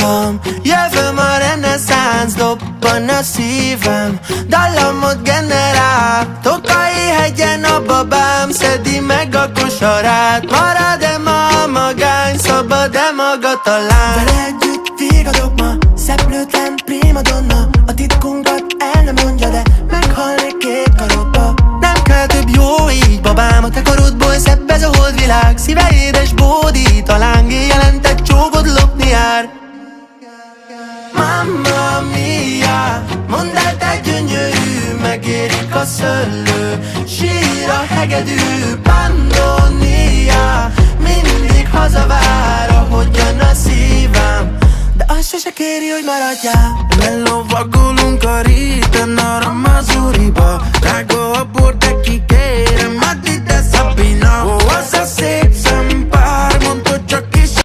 tudom, jövőm a reneszánsz, dobban a szívem, dallamot generál. Tokai hegyen a babám szedi meg a kosarát. Marad-e ma a magány, szabad-e maga talán? Vele együtt vigadok ma, szeplőtlen primadonna. A titkunkat el nem mondja, de meghalnék két karodba. Nem kell több jó így, babám, a te korodból szebb ez a holdvilág. Szíve édes bódít, a lángé jelentett csókod lopni jár. Mamma mia, mondd el te gyönyörű, megérik a szöllő, sír a hegedű. Pannonia, mindig hazavár, ahogyan a szívem, de azt sose kéri, hogy maradjál. Lelovagolunk a réten, arra Mazuriba, drága a bor,